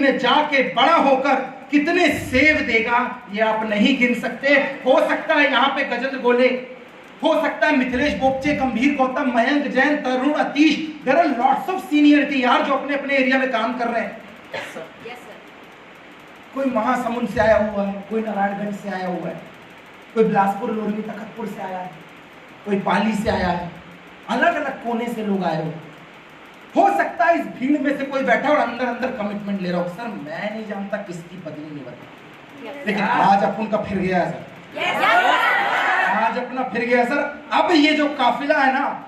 में जाके बड़ा होकर कितने सेव देगा ये आप नहीं गिन सकते। हो सकता है यहाँ पे गजेंद्र गोले, हो सकता है Mithilesh Bopche, Gambhir Gautam, Mayank Jain, Tarun, Atish, there are lots of seniority यार जो अपने अपने एरिया में काम कर रहे हैं। कोई महासमुंद से आया हुआ है, कोई नारायणगंज से आया हुआ है, कोई बिलासपुर, लोरमी, तखतपुर से आया है, कोई पाली से आया है, अलग अलग कोने से लोग आए हो सकता है इस भीड़ में से कोई बैठा और अंदर अंदर कमिटमेंट ले रहा हो, सर मैं नहीं जानता किसकी बदली नहीं बदली, लेकिन आज अपन का फिर गया सर, आज अपना फिर गया सर। अब ये जो काफिला है ना,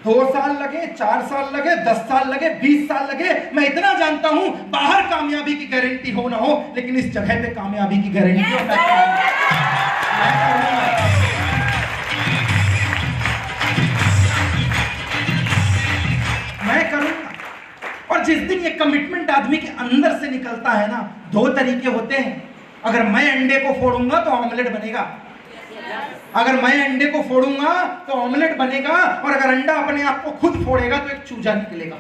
2 साल लगे, 4 साल लगे, 10 साल लगे, 20 साल लगे, मैं इतना जानता हूं बाहर कामयाबी की गारंटी हो ना हो, लेकिन इस जगह पे कामयाबी की गारंटी हो। मैं करूंगा। और जिस दिन ये कमिटमेंट आदमी के अंदर से निकलता है ना, 2 तरीके होते हैं। अगर मैं अंडे को फोड़ूंगा तो ऑमलेट बनेगा, अगर मैं अंडे को फोड़ूंगा तो ऑमलेट बनेगा, और अगर अंडा अपने आप को खुद फोड़ेगा तो एक चूजा निकलेगा।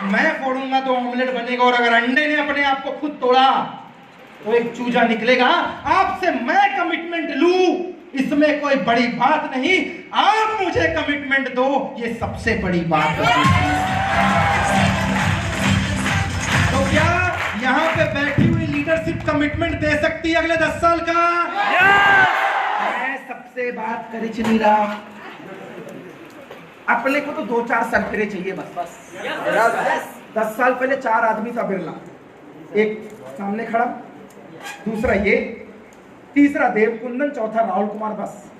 मैं फोड़ूंगा तो ऑमलेट बनेगा, और अगर अंडे ने अपने आप को खुद तोड़ा तो एक चूजा निकलेगा। आपसे मैं कमिटमेंट लूं, इसमें कोई बड़ी बात नहीं, आप मुझे कमिटमेंट दो, ये सबसे बड़ी बात है। तो क्या यहाँ पे बैठी हुई लीडरशिप कमिटमेंट दे सकती है अगले 10 साल का? मैं सबसे बात करे नहीं रहा, अपने को तो 2-4 सरफिरे चाहिए बस। 10 साल पहले 4 आदमी था बिरला, एक सामने खड़ा, दूसरा ये, तीसरा देवकुंदन, चौथा राहुल कुमार, बस।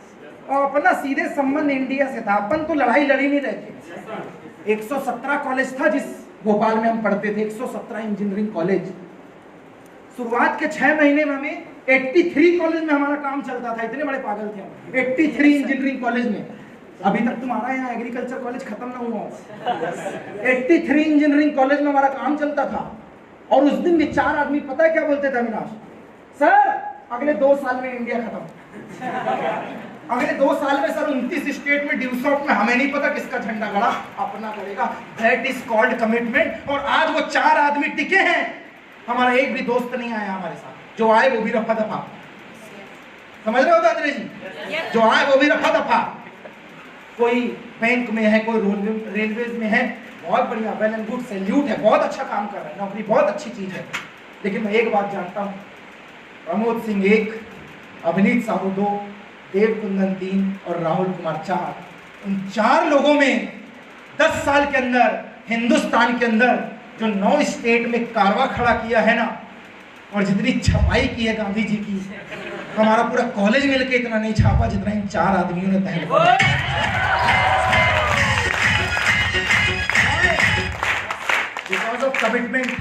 और अपना सीधे संबंध इंडिया से था, अपन तो लड़ाई लड़ी नहीं रहे थे। 117 कॉलेज था जिस भोपाल में हम पढ़ते थे, 117 इंजीनियरिंग कॉलेज। शुरुआत के 6 महीने में हमें 83 कॉलेज में हमारा काम चलता था, इतने बड़े पागल थे हम। 83 इंजीनियरिंग कॉलेज में, अभी तक तुम्हारा यहाँ एग्रीकल्चर कॉलेज खत्म ना हुआ। 83 इंजीनियरिंग कॉलेज में हमारा काम चलता था। और उस दिन भी 4 आदमी पता है क्या बोलते थे अविनाश? सर अगले 2 साल में इंडिया खत्म। अगले 2 साल में सर 29 स्टेट में, ड्यूसॉफ्ट में, हमें नहीं पता किसका झंडा गड़ा, अपना गड़ेगा। That is called commitment. और आज वो 4 आदमी टिके हैं, हमारा एक भी दोस्त नहीं आया हमारे साथ, जो आए वो भी रफा दफा। समझ रहे हो दादरी जी? जो आए वो भी रफा दफा। कोई बैंक में है, कोई रेलवेज में है, बहुत बढ़िया, वेल एंड गुड, सैल्यूट है, बहुत अच्छा काम कर रहे हैं, नौकरी बहुत अच्छी चीज है। लेकिन मैं एक बात जानता हूँ, प्रमोद सिंह 1, अभिनीत साहू 2, देवकुंदन 3 और राहुल कुमार 4, उन 4 लोगों में 10 साल के अंदर हिंदुस्तान के अंदर जो 9 स्टेट में कारवा खड़ा किया है ना, और जितनी छपाई की है गांधी जी की, हमारा पूरा कॉलेज मिलकर इतना नहीं छापा जितना इन 4 आदमियों ने तय किया। Because of commitment.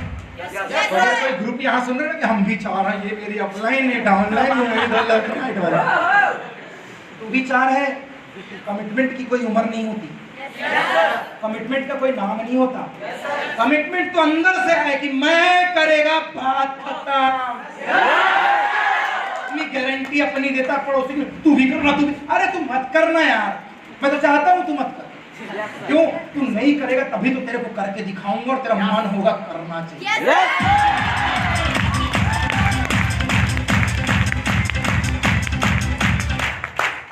अगर कोई ग्रुप यहाँ सुन रहे हैं कि हम भी 4 हैं, ये मेरी अपलाइन है, डाउनलाइन है, तू भी 4 है। कमिटमेंट की कोई उम्र नहीं होती, कमिटमेंट का कोई नाम नहीं होता। कमिटमेंट तो अंदर से है कि मैं करेगा, बात खत्म। अपनी गारंटी अपनी देता, पड़ोसी में तू भी करना, तू भी, अरे तू मत करना यार, मैं तो चाहता हूं तू मत कर। क्यों? तू नहीं करेगा तभी तो तेरे को करके दिखाऊंगा और तेरा मन होगा करना चाहिए।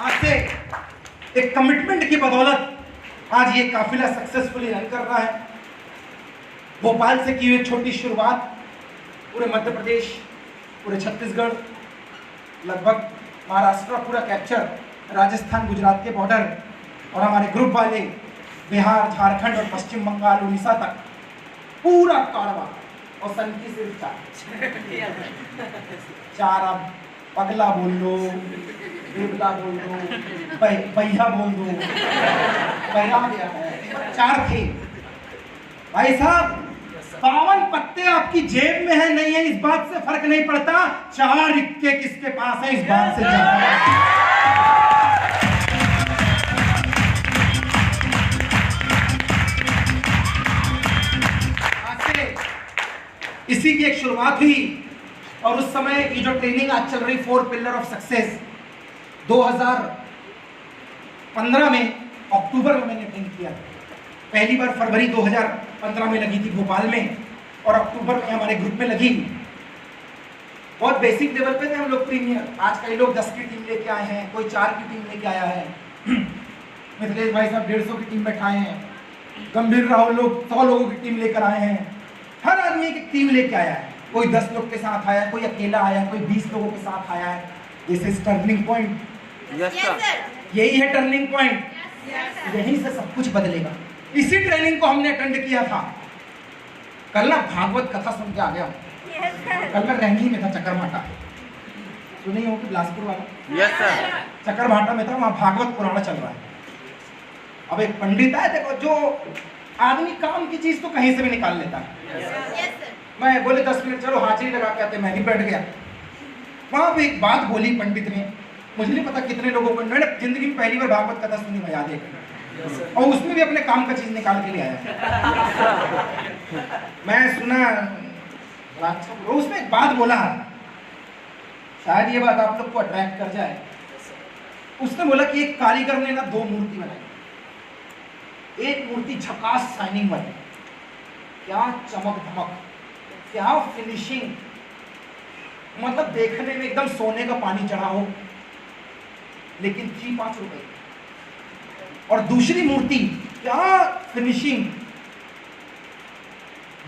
आज से एक कमिटमेंट की बदौलत आज ये काफिला सक्सेसफुली रन कर रहा है। भोपाल से की हुई छोटी शुरुआत पूरे मध्य प्रदेश, पूरे छत्तीसगढ़, लगभग महाराष्ट्र पूरा कैप्चर, राजस्थान, गुजरात के बॉर्डर, और हमारे ग्रुप वाले बिहार, झारखंड और पश्चिम बंगाल, उड़ीसा तक पूरा कारवा। और सन की सिर्फ 4 अब पगला बोल दो, देवला बोल दो, भैया बोल दो, भैया गया है, 4 थे भाई साहब। 52 पत्ते आपकी जेब में है नहीं है इस बात से फर्क नहीं पड़ता, 4 इक्के किसके पास है इस बात से ज्यादा। इसी की एक शुरुआत हुई, और उस समय ये जो ट्रेनिंग आज चल रही 4 पिलर ऑफ सक्सेस, 2015 में अक्टूबर में मैंने ट्रेन किया। पहली बार फरवरी 2015 में लगी थी भोपाल में, और अक्टूबर में हमारे ग्रुप में लगी। बहुत बेसिक लेवल पे थे हम लोग प्रीमियर। आज कई लोग 10 की टीम लेके आए हैं, कोई 4 की टीम लेके आया है। मिथिलेश भाई साहब 150 की टीम बैठाए हैं, गंभीर राहुल लोग 100 लोगों की टीम लेकर आए हैं। हर आदमी एक टीम लेके आया है, कोई 10 लोग के साथ आया, कोई अकेला आया, कोई 20 लोगों के साथ आया है। This is turning point. यही है टर्निंग पॉइंट। यहीं से सब कुछ बदलेगा। इसी ट्रेनिंग को हमने अटेंड किया था। कल ना भागवत कथा सुन के आ गया हूँ। कल मैं रंगी में था, चकरभाटा सुनी हो कि बिलासपुर वाला? Yes sir. चकरभाटा में था, वहाँ भागवत पुराण चल रहा है। अब एक पंडित है, देखो जो आदमी काम की चीज तो कहीं से भी निकाल लेता है। मैं बोले 10 मिनट चलो हाजिरी लगा के आते, मैं ही बैठ गया। वहां पे एक बात बोली पंडित ने, मुझे नहीं पता कितने लोगों को, मैंने जिंदगी में पहली बार भागवत कथा सुनी, मैं याद है, और उसमें भी अपने काम का चीज निकाल के ले आया। मैं सुना, उसमें एक बात बोला, शायद ये बात आप लोग को अट्रैक्ट कर जाए। उसने बोला कि एक कारीगर ने ना 2 मूर्ति बनाई। एक मूर्ति झकास शाइनिंग वाली, क्या चमक धमक, क्या फिनिशिंग, मतलब देखने में एकदम सोने का पानी चढ़ा हो, लेकिन थी 5 रुपए। और दूसरी मूर्ति क्या फिनिशिंग,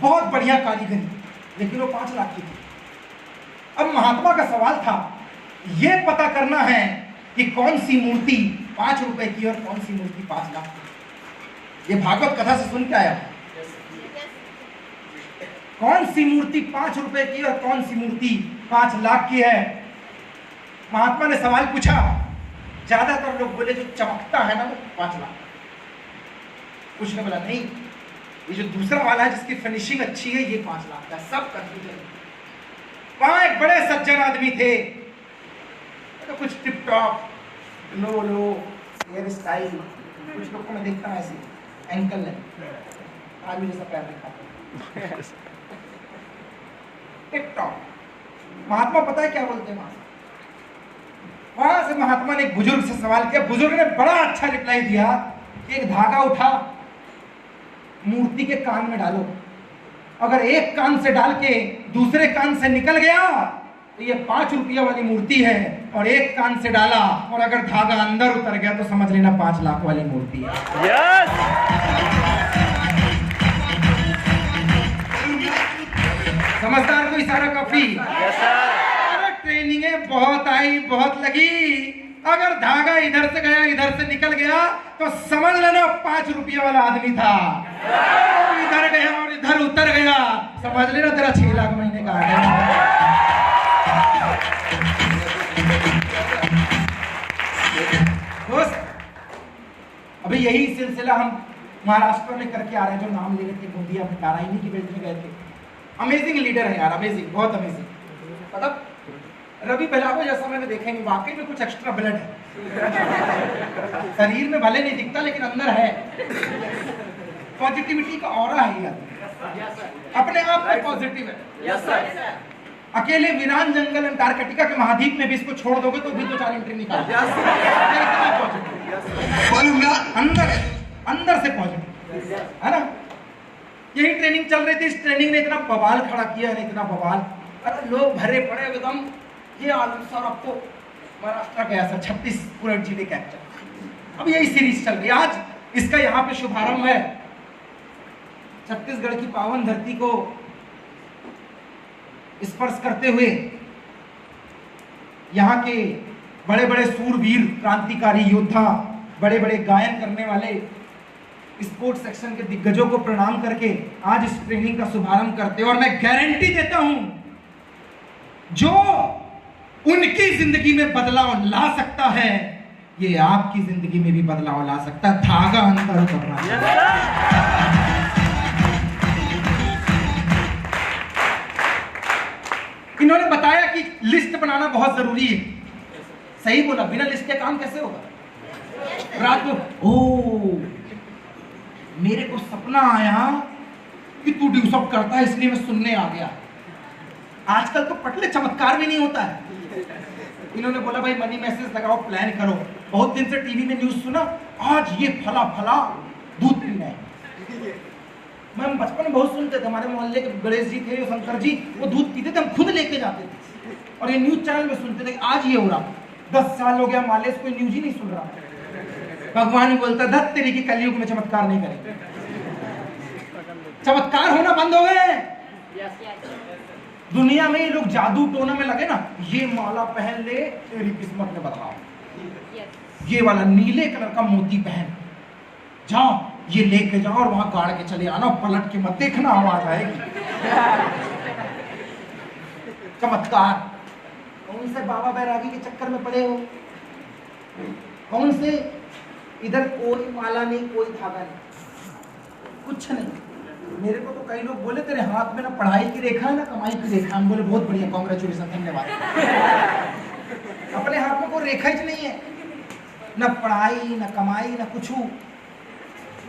बहुत बढ़िया कारीगरी, लेकिन वो 5 लाख की थी। अब महात्मा का सवाल था, यह पता करना है कि कौन सी मूर्ति 5 रुपए की और कौन सी मूर्ति 5 लाख की। ये भागवत कथा से सुन के आया। कौन सी मूर्ति 5 रुपए की और कौन सी मूर्ति 5 लाख की है? महात्मा ने सवाल पूछा। ज्यादातर लोग बोले जो चमकता है ना वो 5 लाख। कुछ ने बोला नहीं, ये जो दूसरा वाला है जिसकी फिनिशिंग अच्छी है ये 5 लाख का। सब कंफ्यूजन। वहां एक बड़े सज्जन आदमी थे, तो कुछ टिप टॉप, लो लो हेयर स्टाइल, कुछ लोग को मैं देखता हूं ऐसे एंकल है, आदमी जैसा पैर दिखाता। Tip top. महात्मा पता है क्या बोलते हैं? वहां से महात्मा ने एक बुजुर्ग से सवाल किया। बुजुर्ग ने बड़ा अच्छा रिप्लाई दिया कि एक धागा उठा, मूर्ति के कान में डालो, अगर एक कान से डाल के दूसरे कान से निकल गया तो ये 5 रुपया वाली मूर्ति है, और एक कान से डाला और अगर धागा अंदर उतर गया तो समझ लेना 5 लाख वाली मूर्ति है। यस। समझदार को इशारा काफी। Yes sir. ट्रेनिंगें बहुत आई, बहुत लगी, अगर धागा इधर से गया इधर से निकल गया तो समझ लेना 5 रुपये वाला आदमी था। इधर गया और इधर उतर गया, समझ लेना तेरा 6 लाख महीने का आ गया। दोस्त, अभी यही सिलसिला हम महाराष्ट्र में करके आ रहे हैं, जो नाम ले रहे थे गोंदिया में, नारायणी की बेल्ट में गए थे। अमेजिंग लीडर है यार, अमेजिंग, बहुत अमेजिंग। मतलब रवि बेलागो जैसा मैंने देखेंगे, वाकई में कुछ एक्स्ट्रा ब्लड है। शरीर में भले नहीं दिखता लेकिन अंदर है। पॉजिटिविटी का ऑरा है ये, अपने आप में पॉजिटिव है। अकेले वीरान जंगल अंटार्कटिका के महाद्वीप में भी इसको छोड़ दोगे तो भी 2-4 एंट्री निकाल। अंदर है, अंदर से पॉजिटिव है ना। यही ट्रेनिंग चल रही थी। इस ट्रेनिंग ने इतना बवाल खड़ा किया है, इतना बवाल, अरे लोग भरे पड़े एकदम। ये आलम सर अब तो महाराष्ट्र गया सर, 36 पूरे जिले कैप्चर। अब यही सीरीज चल रही है। आज इसका यहाँ पे शुभारंभ है। छत्तीसगढ़ की पावन धरती को स्पर्श करते हुए यहाँ के बड़े बड़े सूरवीर, क्रांतिकारी योद्धा, बड़े बड़े गायन करने वाले स्पोर्ट्स सेक्शन के दिग्गजों को प्रणाम करके आज इस ट्रेनिंग का शुभारंभ करते हैं। और मैं गारंटी देता हूं, जो उनकी जिंदगी में बदलाव ला सकता है, ये आपकी जिंदगी में भी बदलाव ला सकता है। धागा अंदर उतरना। इन्होंने बताया कि लिस्ट बनाना बहुत जरूरी है। सही बोला, बिना लिस्ट के काम कैसे होगा? रात को मेरे को सपना आया कि तू ड्यूसअप करता है, इसलिए मैं सुनने आ गया। आजकल तो पटले चमत्कार भी नहीं होता है। इन्होंने बोला भाई मनी मैसेज लगाओ, प्लान करो। बहुत दिन से टीवी में न्यूज सुना, आज ये फला फला दूध पीना है। मैं बचपन में बहुत सुनते थे, हमारे मोहल्ले के गणेश जी थे, शंकर जी, वो दूध पीते थे, हम खुद लेके जाते थे और ये न्यूज चैनल में सुनते थे। आज ये हो रहा, 10 साल हो गया मालेश, कोई न्यूज ही नहीं सुन रहा। भगवान ही बोलता धत तेरी की कलयुग में चमत्कार नहीं करेंगे। चमत्कार होना बंद हो गए। दुनिया में ये लोग जादू टोना में लगे ना, ये माला पहन ले तेरी किस्मत में बदलाव, ये वाला नीले कलर का मोती पहन, जाओ ये लेके जाओ और वहां गाड़ के चले आना, पलट के मत देखना, आवाज आएगी। चमत्कार। कौन से बाबा बैरागी के चक्कर में पड़े हो? कौन से? इधर कोई माला नहीं, कोई धागा नहीं, कुछ नहीं। मेरे को तो कई लोग बोले तेरे हाथ में ना पढ़ाई की रेखा है ना कमाई की रेखा। हम बोले बहुत बढ़िया, कांग्रेचुलेशन, धन्यवाद। अपने हाथ में कोई रेखा ही नहीं है, ना पढ़ाई ना कमाई ना कुछ,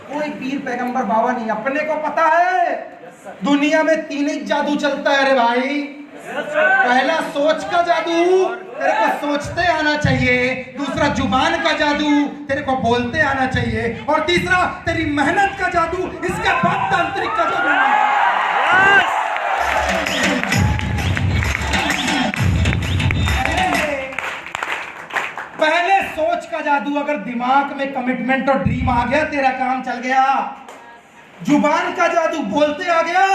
कोई पीर पैगंबर बाबा नहीं। अपने को पता है दुनिया में 3 ही जादू चलता है। अरे भाई, पहला सोच का जादू, तेरे को सोचते आना चाहिए। दूसरा जुबान का जादू, तेरे को बोलते आना चाहिए। और तीसरा तेरी मेहनत का जादू, इसके बाद तांत्रिक का जादू। पहले सोच का जादू, अगर दिमाग में कमिटमेंट और ड्रीम आ गया, तेरा काम चल गया। जुबान का जादू, बोलते आ गया,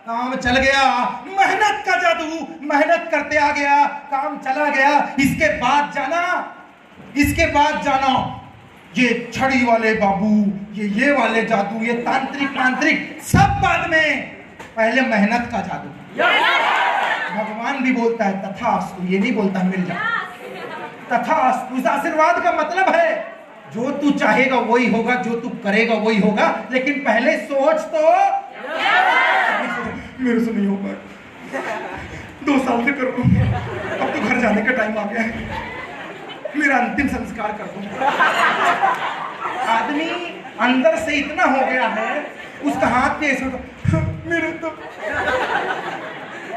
काम चल गया। मेहनत का जादू, मेहनत करते आ गया, काम चला गया। इसके बाद जाना ये छड़ी वाले बाबू, ये वाले जादू, ये तांत्रिक सब बाद में। पहले मेहनत का जादू। भगवान भी बोलता है तथास्तु, ये नहीं बोलता मिल जा। तथास्तु इस आशीर्वाद का मतलब है जो तू चाहेगा वही होगा, जो तू करेगा वही होगा। लेकिन पहले सोच तो। मेरे से नहीं होगा, 2 साल से कर रहा हूं, अब तो घर जाने का टाइम आ गया है, मेरा अंतिम संस्कार कर दूं। आदमी अंदर से इतना हो गया है, उसका हाथ पे ऐसे होता, मेरे तो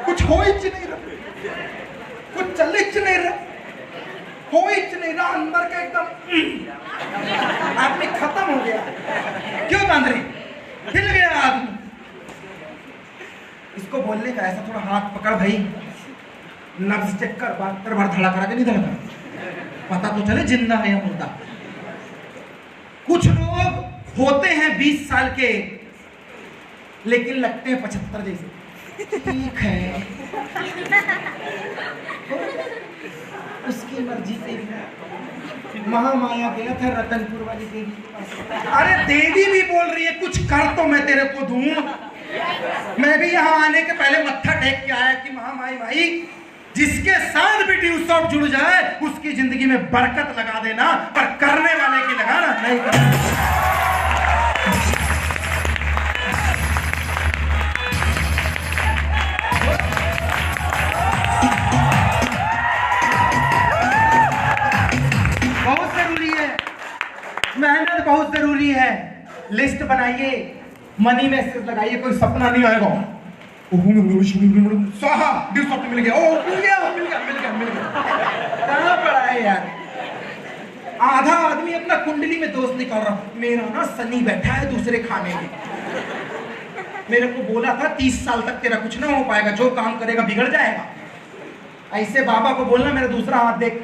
कुछ हो ही नहीं रहा, कुछ चल ही नहीं रहा, हो ही नहीं रहा। अंदर का एकदम आदमी खत्म हो गया। क्यों तांत्रिक? हिल गया आदमी। इसको बोलने का ऐसा थोड़ा हाथ पकड़ भाई, नब्ज चेक कर, 72 बार धड़ा करा के नहीं धड़का, पता तो चले जिंदा है या मुर्दा। कुछ लोग होते हैं 20 साल के, लेकिन लगते हैं 75 जैसे। ठीक है, उसकी मर्जी से। महामाया गया था रतनपुर वाली देवी के पास। अरे देवी भी बोल रही है कुछ कर तो मैं तेरे को दूं। मैं भी यहाँ आने के पहले मत्था टेक के आया कि महामाई भाई, जिसके साथ भी ड्यूसॉप जुड़ जाए उसकी जिंदगी में बरकत लगा देना, पर करने वाले की लगाना नहीं करना। बहुत जरूरी है, मेहनत बहुत जरूरी है। लिस्ट बनाइए, मनी मैसेज लगाइए, कोई सपना नहीं आएगा। साहा ड्यूसॉप मिल गया, ओ मिल गया। कहाँ पड़ा है यार? आधा आदमी अपना कुंडली में दोस्त निकाल रहा, मेरा ना सनी बैठा है दूसरे खाने में। मेरे को बोला था 30 साल तक तेरा कुछ ना हो पाएगा, जो काम करेगा बिगड़ जाएगा। ऐसे बाबा को बोलना मेरा दूसरा हाथ देख,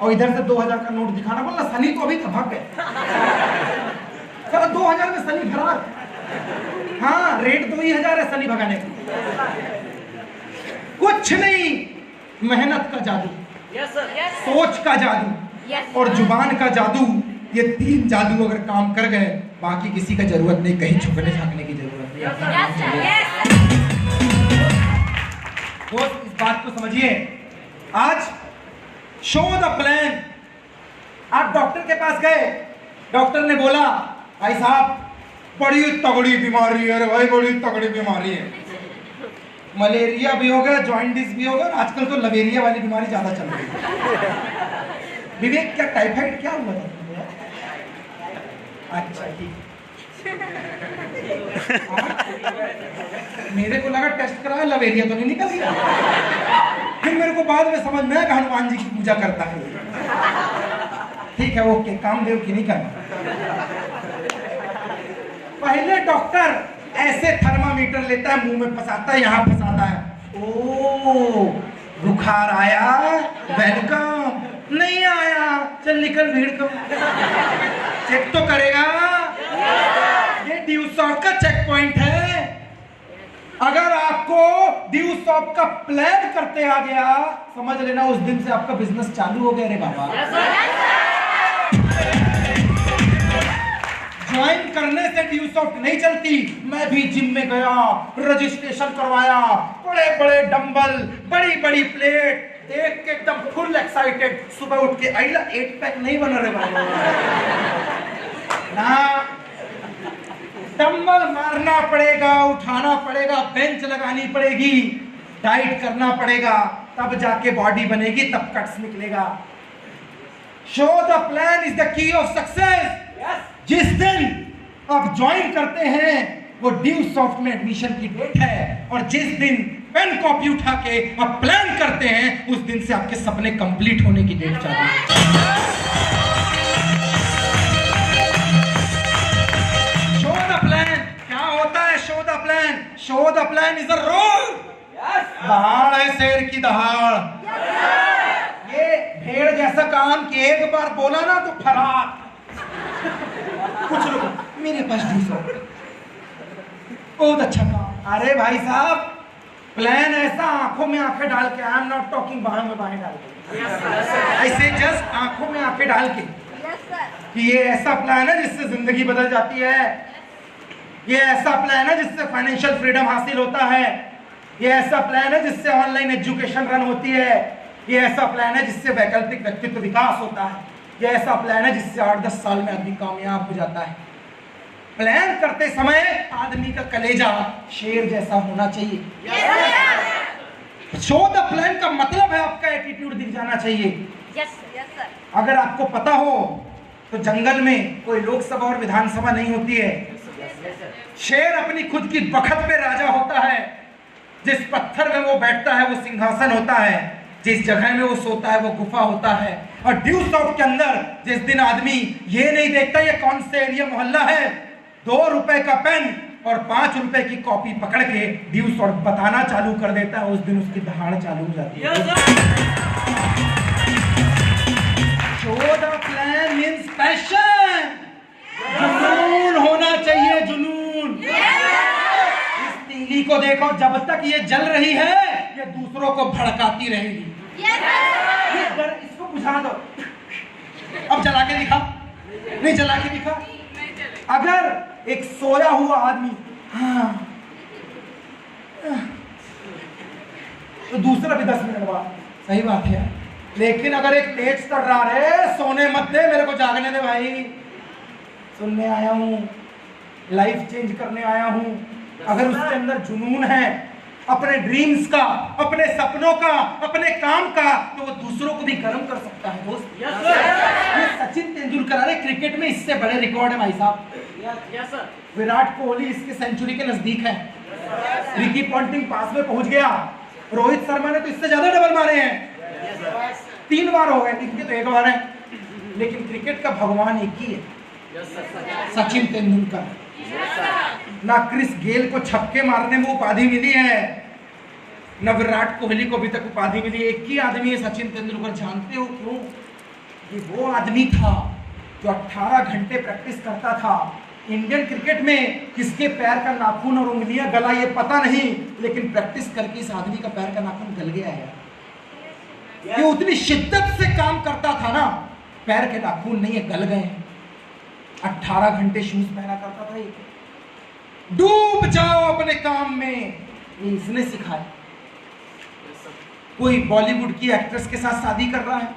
और इधर से 2000 का नोट दिखाना, बोलना सनी तो अभी भाग गए। 2000 में सनी फरार। हाँ, रेट 2000 है सनी भगाने का। कुछ नहीं, मेहनत का जादू, सोच का जादू और जुबान का जादू, ये 3 जादू अगर काम कर गए, बाकी किसी का जरूरत नहीं, कहीं छुपने झांकने की जरूरत नहीं। तो इस बात को समझिए। आज शो द प्लान। आप डॉक्टर के पास गए, डॉक्टर ने बोला भाई साहब बड़ी तगड़ी बीमारी है। अरे भाई बड़ी तगड़ी बीमारी है, मलेरिया भी होगा, जॉइंटिस भी होगा, आजकल तो लवेरिया वाली बीमारी ज्यादा चल रही है। विवेक क्या टाइफाइड क्या हुआ था? अच्छा ठीक। मेरे को लगा टेस्ट कराया, लवेरिया तो नहीं निकल गया। फिर मेरे को बाद में समझ में आया कि हनुमान जी की पूजा करता है। ठीक है, ओके, कामदेव की नहीं करना। पहले डॉक्टर ऐसे थर्मामीटर लेता है, मुंह में फंसाता है, यहाँ फंसाता है। ओ बुखार आया, वेलकम। नहीं आया, चल निकल भीड़ को। चेक तो करेगा। ये ड्यू सॉफ्ट का चेक पॉइंट है। अगर आपको ड्यू सॉफ्ट का प्लान करते आ गया, समझ लेना उस दिन से आपका बिजनेस चालू हो गया रे बाबा। ज्वाइन करने से ड्यू सॉफ्ट नहीं चलती। मैं भी जिम में गया, रजिस्ट्रेशन करवाया, बड़े बड़े डंबल, बड़ी बड़ी प्लेट देख के एकदम फुल एक्साइटेड। सुबह उठ के आइला 8 पैक नहीं बना रे बाबा ना। डंबल मारना पड़ेगा, उठाना पड़ेगा, बेंच लगानी पड़ेगी, डाइट करना पड़ेगा, तब जाके बॉडी बनेगी, तब कट्स निकलेगा। Show the plan is the key of success. जिस दिन आप ज्वाइन करते हैं वो ड्यू सॉफ्ट में एडमिशन की डेट है, और जिस दिन पेन कॉपी उठा के आप प्लान करते हैं उस दिन से आपके सपने कंप्लीट होने की डेट चालू है। शो द प्लान क्या होता है? Show the plan, show the plan is a role. दहाड़ है शेर की दहाड़। ये भेड़ जैसा काम कि एक बार बोला ना तो फरार। कुछ लोग मेरे पास बहुत अच्छा काम। अरे भाई साहब, प्लान ऐसा आंखों में आंखें डाल के, आई एम नॉट टॉकिंग बाहें में बाहें डाल के, ऐसे जस्ट आंखों में आंखें डाल के कि ये ऐसा प्लान है जिससे जिंदगी बदल जाती है, ये ऐसा प्लान है जिससे फाइनेंशियल फ्रीडम हासिल होता है, ये ऐसा प्लान है जिससे ऑनलाइन एजुकेशन रन होती है, ये ऐसा प्लान है जिससे वैकल्पिक व्यक्तित्व विकास होता है, ये ऐसा प्लान है जिससे 8-10 साल में आदमी कामयाब हो जाता है। प्लान करते समय आदमी का कलेजा शेर जैसा होना चाहिए। शो द प्लान का मतलब है आपका एटीट्यूड दिख जाना चाहिए। अगर आपको पता हो तो जंगल में कोई लोकसभा और विधानसभा नहीं होती है। शेर अपनी खुद की बखत पे राजा होता है। जिस पत्थर में वो बैठता है वो सिंहासन होता है, जिस जगह में वो सोता है वो गुफा होता है। और ड्यू सॉफ्ट के अंदर जिस दिन आदमी ये नहीं देखता ये कौन से एरिया मोहल्ला है, 2 रुपए का पेन और 5 रुपए की कॉपी पकड़ के ड्यू सॉफ्ट बताना चालू कर देता है, उस दिन उसकी दहाड़ चालू हो जाती है। Show the plan means passion. जुनून होना चाहिए, जुनून। इस तीली को देखो, जब तक ये जल रही है ये दूसरों को भड़काती रहेगी। इसको बुझा दो, अब जला के दिखा, नहीं जला के दिखा। अगर एक सोया हुआ आदमी तो दूसरा भी 10 मिनट बाद, सही बात है। लेकिन अगर एक तेज तर रहा है, सोने मत दे, मेरे को जागने दे भाई, सुनने आया हूं, लाइफ चेंज करने आया हूं। अगर उसके अंदर जुनून है अपने ड्रीम्स का, अपने सपनों का, अपने काम का, तो वो दूसरों को भी गर्म कर सकता है दोस्त। ये सचिन तेंदुलकर, अरे क्रिकेट में इससे बड़े रिकॉर्ड है भाई साहब। विराट कोहली इसके सेंचुरी के नजदीक है। रिकी पॉन्टिंग पास में पहुंच गया। रोहित शर्मा ने तो इससे ज्यादा डबल मारे हैं, 3 बार हो गए, इनके तो 1 बार है। लेकिन क्रिकेट का भगवान एक ही है, सचिन तेंदुलकर। ना क्रिस गेल को छक्के मारने में उपाधि मिली है, न विराट कोहली को अभी तक उपाधि मिली। एक ही आदमी है सचिन तेंदुलकर। जानते हो क्यों? कि वो आदमी था जो 18 घंटे प्रैक्टिस करता था। इंडियन क्रिकेट में किसके पैर का नाखून और उंगलियां गला ये पता नहीं, लेकिन प्रैक्टिस करके इस आदमी का पैर का नाखून गल गया है। ये उतनी शिद्दत से काम करता था ना, पैर के नाखून नहीं है, गल गए। 18 घंटे शूज पहना करता था। ये डूब जाओ अपने काम में, ये इसने सिखाया। कोई बॉलीवुड की एक्ट्रेस के साथ शादी कर रहा है,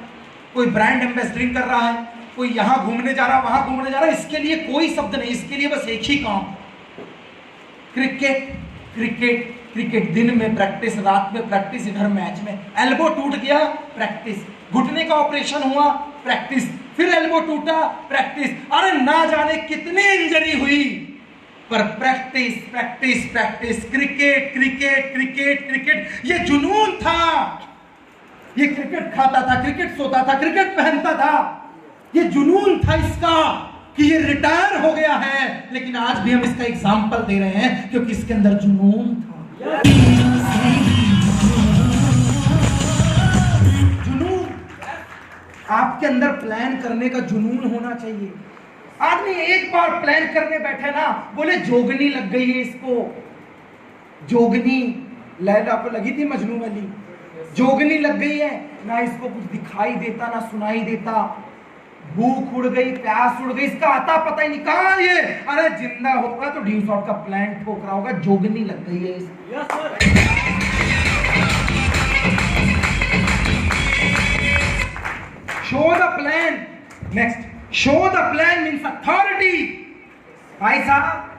कोई ब्रांड एम्बेसडरिंग कर रहा है, कोई यहां घूमने जा रहा, वहां घूमने जा रहा। इसके लिए कोई शब्द नहीं, इसके लिए बस एक ही काम, क्रिकेट क्रिकेट क्रिकेट। दिन में प्रैक्टिस, रात में प्रैक्टिस, इधर मैच में। एल्बो टूट गया, प्रैक्टिस। घुटने का ऑपरेशन हुआ, प्रैक्टिस। फिर एल्बो टूटा, प्रैक्टिस। अरे ना जाने कितनी इंजरी हुई, पर practice practice practice. Cricket cricket cricket cricket, ये जुनून था। ये क्रिकेट खाता था, क्रिकेट सोता था, क्रिकेट पहनता था, ये जुनून था इसका। कि ये रिटायर हो गया है, लेकिन आज भी हम इसका एग्जाम्पल दे रहे हैं क्योंकि इसके अंदर जुनून था। जुनून, आपके अंदर प्लान करने का जुनून होना चाहिए। आदमी एक बार प्लान करने बैठे ना, बोले जोगनी लग गई है इसको। जोगनी लैला आपको लगी थी मजनू वाली, जोगनी लग गई है ना, इसको कुछ दिखाई देता ना सुनाई देता, भूख उड़ गई, प्यास उड़ गई, इसका आता पता ही नहीं कहां ये। अरे जिंदा होगा तो ड्यू शॉट का प्लान ठोक रहा होगा, जोगनी लग गई है इसको। Show the plan. Next, show the plan means authority. भाई साहब,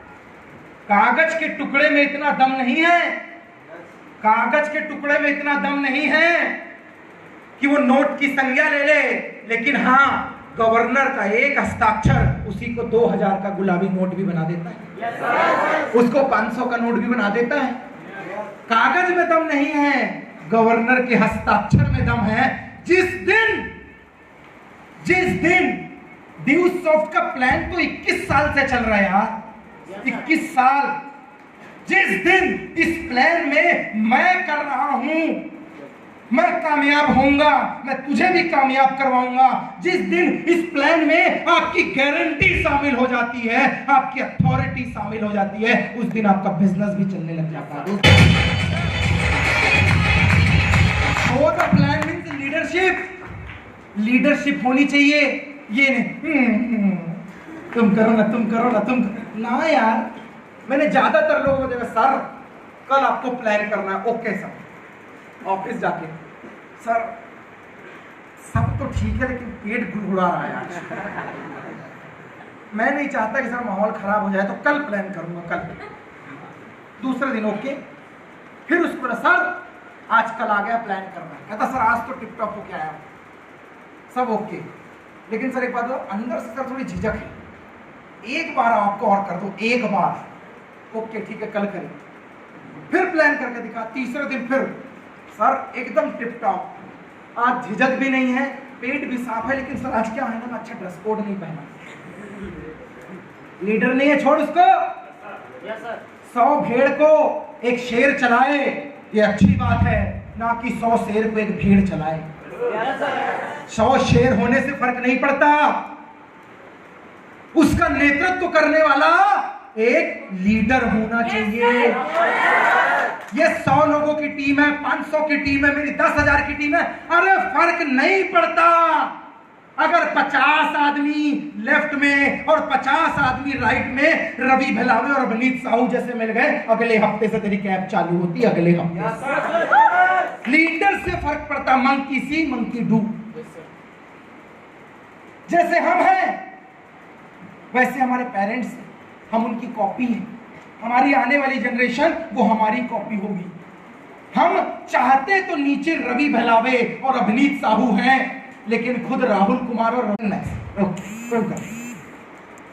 कागज के टुकड़े में इतना दम नहीं है, कागज के टुकड़े में इतना दम नहीं है कि वो नोट की संज्ञा ले ले, लेकिन हाँ गवर्नर का एक हस्ताक्षर उसी को 2000 का गुलाबी नोट भी बना देता है, उसको 500 का नोट भी बना देता है। कागज में दम नहीं है, गवर्नर के हस्ताक्षर में दम है। जिस दिन ड्यू सॉफ्ट का प्लान तो 21 साल से चल रहा है यार, 21 साल। जिस दिन इस प्लान में मैं कर रहा हूं, मैं कामयाब होऊंगा, मैं तुझे भी कामयाब करवाऊंगा। जिस दिन इस प्लान में आपकी गारंटी शामिल हो जाती है, आपकी अथॉरिटी शामिल हो जाती है, उस दिन आपका बिजनेस भी चलने लग जाता है। Show the plan means leadership. Leadership होनी चाहिए, ये नहीं तुम करो ना, तुम करो ना, तुम ना यार। मैंने ज्यादातर लोगों को देखा, सर कल आपको प्लान करना है। Okay sir. ऑफिस जाके, सर सब तो ठीक है लेकिन पेट गुड़गुड़ा रहा है आज, मैं नहीं चाहता कि सर माहौल खराब हो जाए, तो कल प्लान करूंगा, कल। दूसरे दिन ओके, फिर उसको बोला सर आज कल आ गया प्लान करना। कहता सर आज तो टिप टॉप होके आया, सब ओके, लेकिन सर एक बात अंदर से सर थोड़ी झिझक है, एक बार आपको और कर दो, एक बार। ओके ठीक है कल करें। फिर प्लान करके दिखा, तीसरे दिन फिर सर एकदम टिप टॉप, आज झिझक भी नहीं है, पेट भी साफ है, लेकिन सर आज क्या है ना, अच्छा ड्रेस कोड नहीं पहना। लीडर नहीं है, छोड़ उसको। 100 भेड़ को एक शेर चलाए ये अच्छी बात है, ना कि 100 शेर को एक भेड़ चलाए। 100 शेर होने से फर्क नहीं पड़ता, उसका नेतृत्व करने वाला एक लीडर होना चाहिए। ये 100 लोगों की टीम है, 500 की टीम है, मेरी 10,000 की टीम है, अरे फर्क नहीं पड़ता। अगर 50 आदमी लेफ्ट में और 50 आदमी राइट में रवि भलावे और अवनीत साहू जैसे मिल गए, अगले हफ्ते से तेरी कैब चालू होती है, अगले हफ्ते। लीडर से फर्क पड़ता, मंकी सी मंकी डू। जैसे हम हैं वैसे हमारे पेरेंट्स, हम उनकी कॉपी हैं। हमारी आने वाली जनरेशन वो हमारी कॉपी होगी। हम चाहते तो नीचे रवि भलावे और अवनीत साहू हैं, लेकिन खुद राहुल कुमार और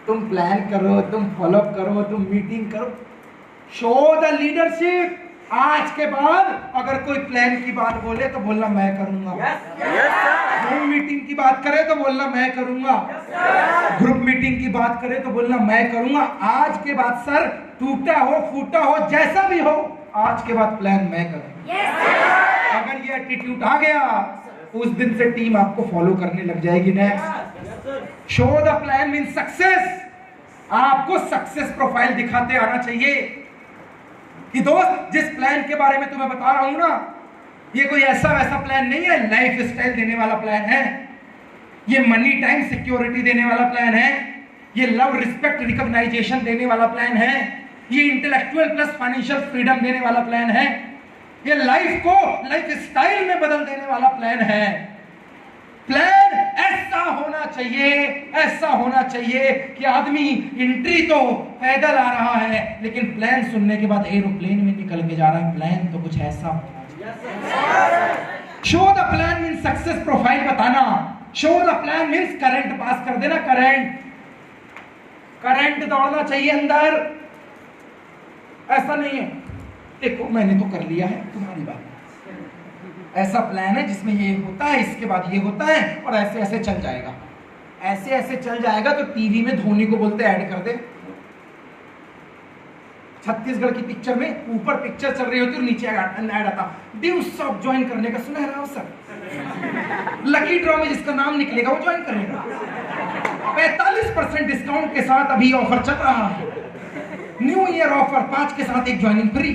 तुम प्लान करो, तुम फॉलो करो, तुम मीटिंग करो, शो द लीडरशिप। आज के बाद अगर कोई प्लान की बात बोले तो बोलना मैं करूंगा। जूम मीटिंग की बात करे तो बोलना मैं करूंगा। ग्रुप मीटिंग की बात करे तो बोलना मैं करूंगा। आज के बाद सर टूटा हो फूटा हो जैसा भी हो, आज के बाद प्लान मैं करूंगा। अगर ये एटीट्यूड आ गया, उस दिन से टीम आपको फॉलो करने लग जाएगी। Next, show the plan mean success. आपको सक्सेस प्रोफाइल दिखाते आना चाहिए कि दोस्त जिस प्लान के बारे में तुम्हें बता रहा हूं ना, ये कोई ऐसा वैसा प्लान नहीं है, लाइफ स्टाइल देने वाला प्लान है, ये मनी टाइम सिक्योरिटी देने वाला प्लान है, ये लव रिस्पेक्ट रिकॉग्नाइजेशन देने वाला प्लान है, ये इंटेलेक्चुअल प्लस फाइनेंशियल फ्रीडम देने वाला प्लान है, ये लाइफ को लाइफ स्टाइल में बदल देने वाला प्लान है। प्लान ऐसा होना चाहिए, ऐसा होना चाहिए कि आदमी एंट्री तो पैदल आ रहा है, लेकिन प्लान सुनने के बाद एरोप्लेन में निकल के जा रहा है। प्लान तो कुछ ऐसा होना चाहिए। Show the plan means success profile बताना। Show the plan means current पास कर देना। करंट दौड़ना चाहिए अंदर। ऐसा नहीं है देखो मैंने तो कर लिया है, तुम्हारी बात। ऐसा प्लान है जिसमें ये होता है, इसके बाद ये होता है और ऐसे ऐसे चल जाएगा। ऐसे ऐसे चल जाएगा तो टीवी में धोनी को बोलते ऐड कर दे। छत्तीसगढ़ की पिक्चर में ऊपर पिक्चर चल रही होती और नीचे ऐड आता, ड्यू शॉप ज्वाइन करने का सुनहरा अवसर, लकी ड्रॉ में जिसका नाम निकलेगा वो ज्वाइन करेगा, 45% डिस्काउंट के साथ अभी ऑफर चल रहा है, न्यू ईयर ऑफर 5 के साथ एक joining free.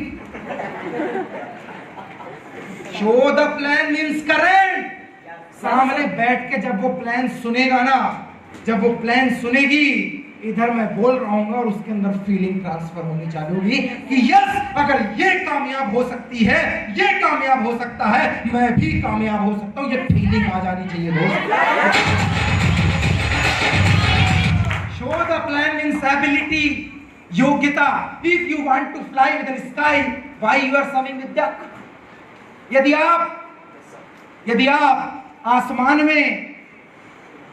Show the plan means current. सामने बैठ के जब वो प्लान सुनेगा ना, जब वो प्लान सुनेगी, इधर मैं बोल रहा हूँ और उसके अंदर फीलिंग ट्रांसफर होनी चालू होगी कि यस, अगर ये कामयाब हो सकती है, ये कामयाब हो सकता है, मैं भी कामयाब हो सकता हूँ। ये फीलिंग आ जानी चाहिए दोस्त। Show the plan means ability, योग्यता। If you want to fly with the sky, why you are swimming with duck. यदि आप आसमान में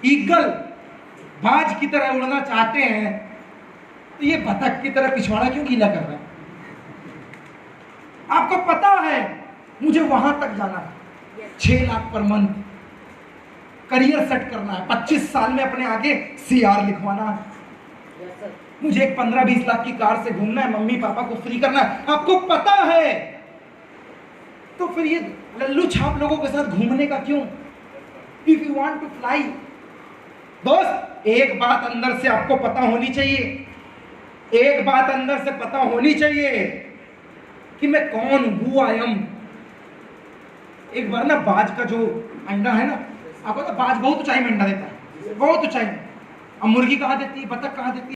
ईगल, बाज की तरह उड़ना चाहते हैं, तो ये बतख की तरह पिछवाड़ा क्यों गीला कर रहे हैं? आपको पता है मुझे वहां तक जाना है, 6 lakh per month, career set करना है, 25 साल में अपने आगे CR लिखवाना है, मुझे एक 15-20 लाख की कार से घूमना है, मम्मी पापा को फ्री करना है। आपको पता है, तो फिर ये लल्लू छाप लोगों के साथ घूमने का क्यों? If you want to fly, दोस्त, एक बात अंदर से आपको पता होनी चाहिए, एक बात अंदर से पता होनी चाहिए कि मैं कौन हूं, आई एम। एक बार ना बाज का जो अंडा है ना, आपको तो बाज बहुत ऊंचाई में अंडा देता है, बहुत ऊंचाई में। अब मुर्गी कहां देती है, बतख कहां देती है?